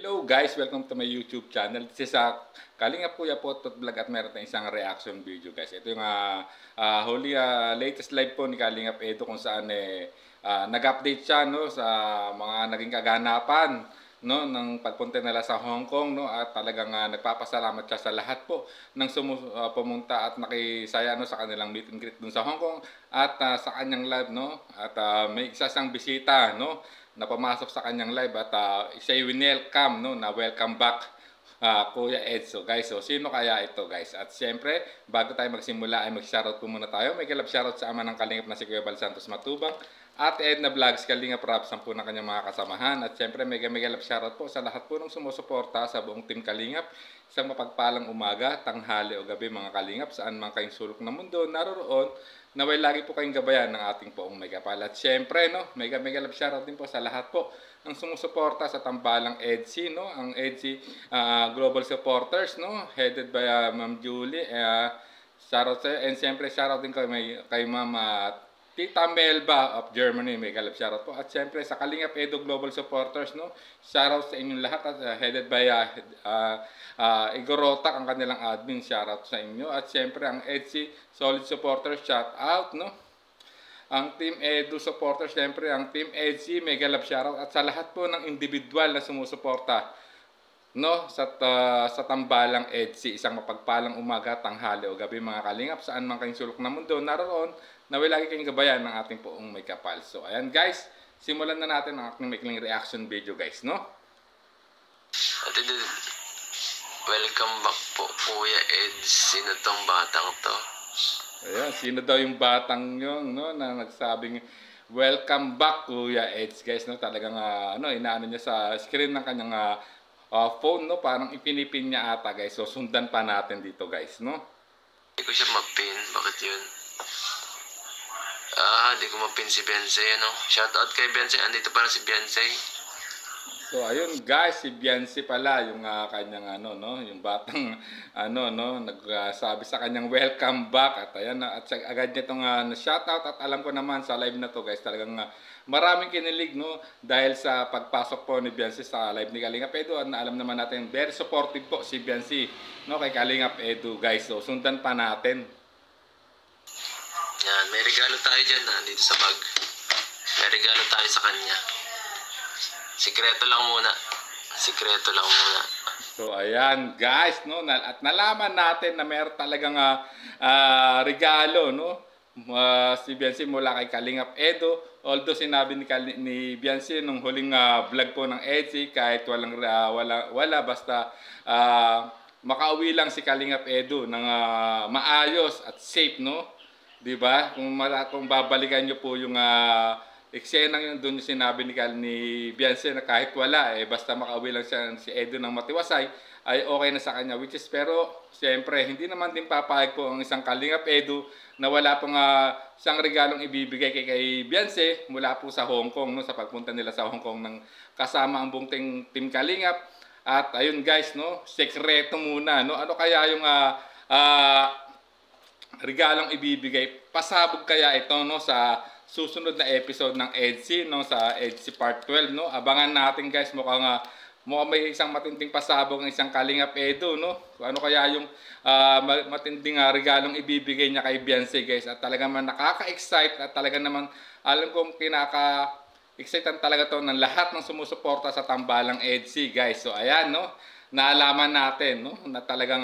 Hello guys, welcome to my YouTube channel. This is Kalingap Kuya Potot Vlog at meron tayong isang reaction video guys. Ito yung latest live po ni Kalingap Edo kung saan nag-update siya no, sa mga naging kaganapan no, ng pagpunta nila sa Hong Kong no, at talagang nagpapasalamat siya sa lahat po ng pumunta at nakisaya no, sa kanilang meet and greet dun sa Hong Kong at sa kanyang live no, at may isa siyang bisita no na pumasok sa kanyang live at siya welcome no, na welcome back Kuya Ed. So guys, so sino kaya ito guys? At siyempre, bago tayo magsimula ay mag-shoutout po muna tayo. May kalab shoutout sa ama ng Kalingap na si Kuya Bal Santos Matubang, Ate Edna Vlogs, Kalingap Raps ang po ng kanyang mga kasamahan. At siyempre, may kalab shoutout po sa lahat po ng sumusuporta sa buong Team Kalingap. Isang mapagpalang umaga, tanghali o gabi mga Kalingap, saan man kayong sulok ng mundo naroroon, naway lagi po kayong gabayan ng ating poong may kapal. At syempre, no, may love shoutout din po sa lahat po ng sumusuporta sa tambalang EDSI, no, ang EDSI Global Supporters, no, headed by Ma'am Julie. Shoutout sa and syempre shoutout din kay Ma'am Tita Melba of Germany, may love shoutout po. At syempre sa Kalingap Edo Global Supporters, no, shoutout sa inyong lahat at headed by Igor Rotak, ang kanilang admin, shoutout sa inyo. At syempre ang EDSI Solid Supporters, shoutout no. Ang Team Edu Supporters, syempre ang Team EDSI, mega love shoutout. At sa lahat po ng individual na sumusuporta no, sa tambalang EDSI, isang mapagpalang umaga, tanghali o gabi mga Kalingap, saan man kayong sulok ng mundo naroon, naway lagi kayong gabayan ng ating poong may kapal. So ayan guys, simulan na natin ang aking maikling reaction video guys, no. Welcome back po, Kuya Ed. Sino tong batang to? Ayan, sino daw yung batang yun, no, na nagsabing welcome back, Kuya Ed, guys, no. Talagang inaano niya sa screen ng kanyang phone, no, parang ipinipin niya ata, guys. So sundan pa natin dito, guys, no. Hindi ko siya mapin. Bakit yun? Di ko mapin si Beyonce, ano. Shoutout kay Beyonce. Andito pala si Beyonce. So ayun guys, si Beyonce pala yung kanyang no, yung batang no, nagsabi sa kanyang welcome back at ayan at agad niya tong shoutout. At alam ko naman sa live na to guys, talagang maraming kinilig no dahil sa pagpasok po ni Beyonce sa live ni Kalingap Edu. At alam naman natin very supportive po si Beyonce no kay Kalingap Edu guys. So sundan pa natin. Yan, may regalo tayo dyan dito sa bag. May regalo tayo sa kanya. Sikreto lang muna. Sikreto lang muna. So ayan guys no, at nalaman natin na meron talagang regalo no, si Beyonce mula kay Kalingap Edo. Although sinabi ni Beyonce nung huling vlog po ng EDSI, kahit wala basta makauwi lang si Kalingap Edo ng maayos at safe no, 'di ba? Kung babalikan niyo po yung eksena yun, doon yung sinabi ni Beyonce na kahit wala, basta makauwi lang si Edo ng matiwasay, ay okay na sa kanya. Which is, pero, siyempre, hindi naman din papayag po ang isang Kalingap Edo na wala pong isang regalong ibibigay kay Beyonce mula po sa Hong Kong, no, sa pagpunta nila sa Hong Kong ng kasama ang buong Team Kalingap. At ayun guys, no, sekreto muna, no, ano kaya yung regalong ibibigay? Pasabog kaya ito, no, sa susunod na episode ng EDSI no, sa EDSI Part 12 no. Abangan natin guys, mukhang may isang matinding pasabog ng isang Kalingap Edo no. Ano kaya yung matinding regalong ibibigay niya kay Beyonce guys. At talagang nakaka-excite at talagang naman alam kong kinaka-excited talaga to ng lahat ng sumusuporta sa tambalang EDSI guys. So ayan no, naalaman natin no na talagang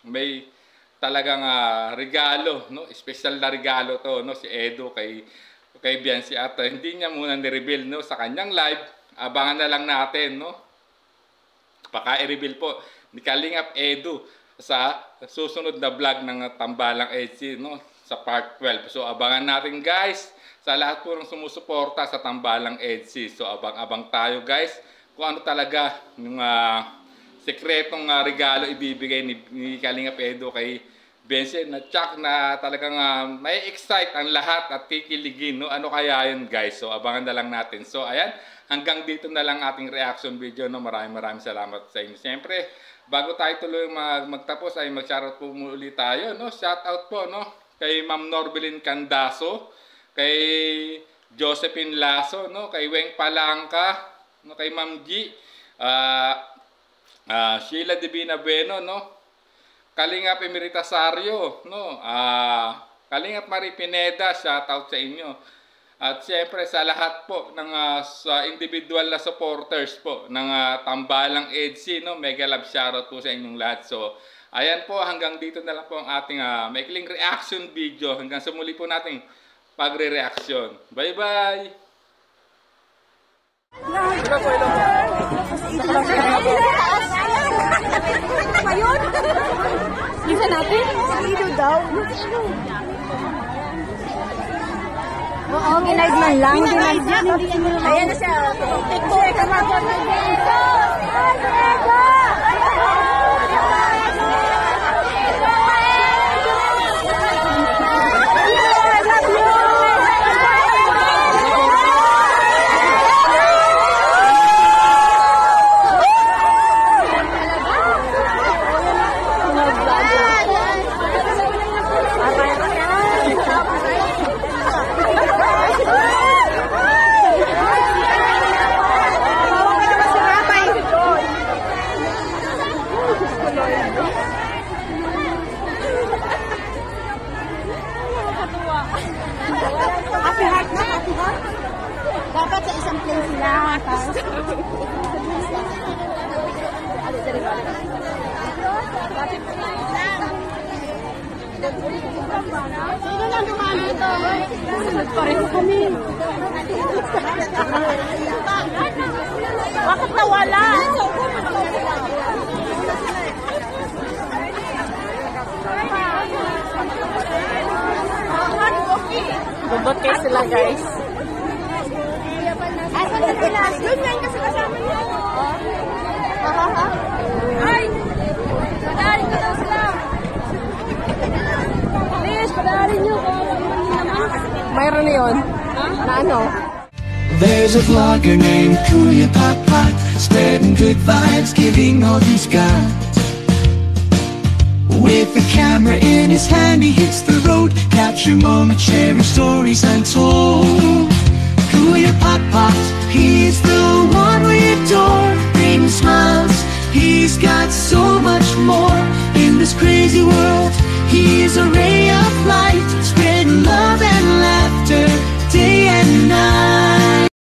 may talagang regalo no, special na regalo to no si Edo kay Beyonce. At hindi niya muna ni-reveal no sa kanyang live. Abangan na lang natin no, baka i-reveal po ni Kalingap Edo sa susunod na vlog ng tambalang EDSI no sa Part 12. So abangan natin guys sa lahat po ng sumusuporta sa tambalang EDSI. So abang-abang tayo guys kung ano talaga yung sekretong regalo ibibigay ni Kalingap Edo kay Beyonce na tsak na talagang may excite ang lahat at kikiligin no. Ano kaya yun guys? So abangan na lang natin. So ayan, hanggang dito na lang ating reaction video no. Maraming salamat sa inyo. Siyempre, bago tayo tuloy magtapos ay mag-shoutout po muli tayo no. Shoutout po no kay Ma'am Norbelin Candaso, kay Josephine Lasso no, kay Weng Palangka no, kay Ma'am G, Sheila Divina Bueno, no? Kalingap Emerita Sario, no? Kalingap Marie Pineda, shoutout sa inyo. At siyempre sa lahat po ng sa individual na supporters po ng Tambalang EDC, no? Mega love shoutout po sa inyong lahat. So, ayan po, hanggang dito na lang po ang ating maikling reaction video. Hanggang sa muli po nating pagre-reaction. Bye-bye! Bisa natin? Ilo daw. Oo, ginaid man lang. Ginaid yan. Ayan na siya. Tikbo. Kamagod na dito. Happy heart na, happy heart. Dapat sa isang plane sila. Sino lang dumaan dito? Pareho kami. Bakit nawala? Bubot kayo sila, guys. Asan na sila? Doon yan kasi kasama niya. Ay! Padarin ko daw sila. Please, padarin niyo. Mayroon yun. Na ano? There's a vlogger named Kuya Pot Pot, spreading good vibes, giving all he's got. With a camera in his hand, he hits the road, capture moments, sharing stories untold. Kuya Pot Pot, he's the one we adore, bringing smiles. He's got so much more in this crazy world. He is a ray